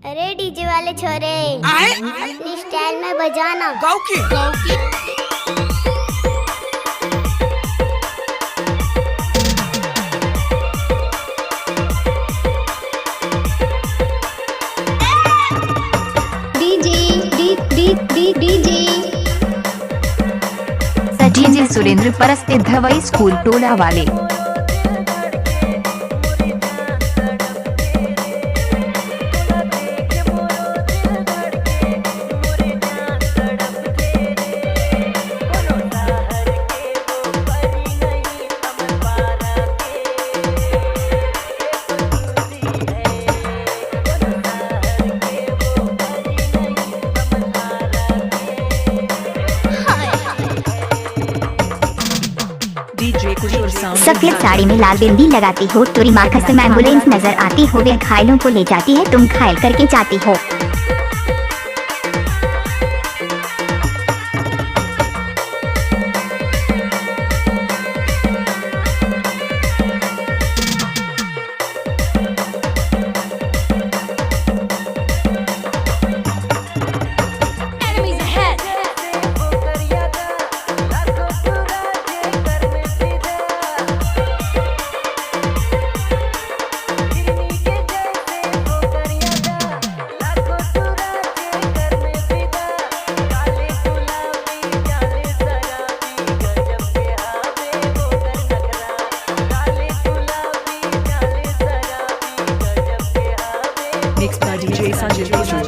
अरे डीजे वाले छोरे आए अपनी स्टाइल में बजाना। गाँव की डीजे सुरेंद्र परस्ते धवई स्कूल टोला वाले। सफेद साड़ी में लाल बिंदी लगाती हो, तुरी मार्कस में एम्बुलेंस नजर आती हो, वे घायलों को ले जाती है, तुम घायल करके जाती हो। Mixed by DJ Sanjay Viju.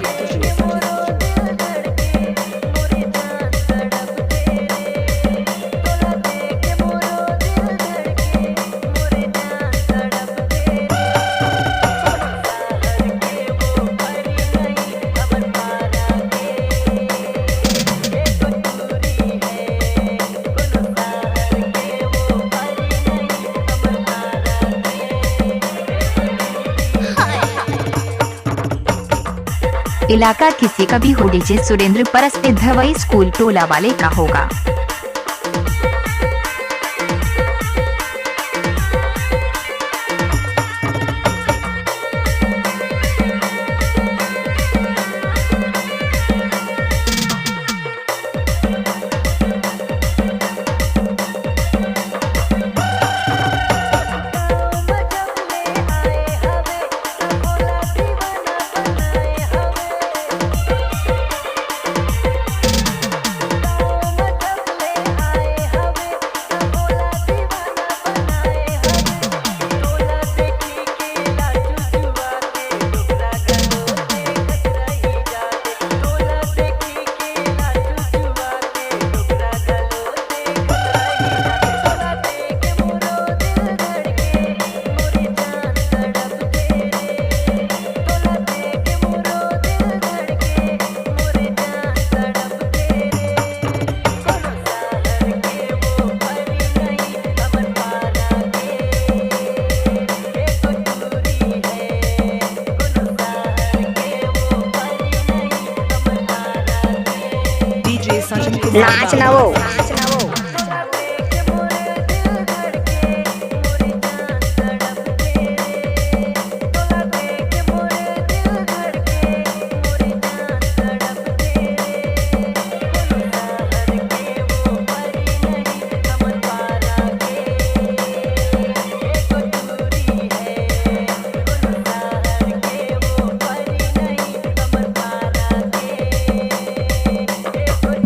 इलाका किसी का भी हो, डीजे सुरेंद्र परस्ते धवई स्कूल टोला वाले का होगा। नाच ना वो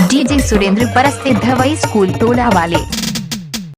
डीजे सुरेंद्र परस्ते धवई स्कूल टोला वाले।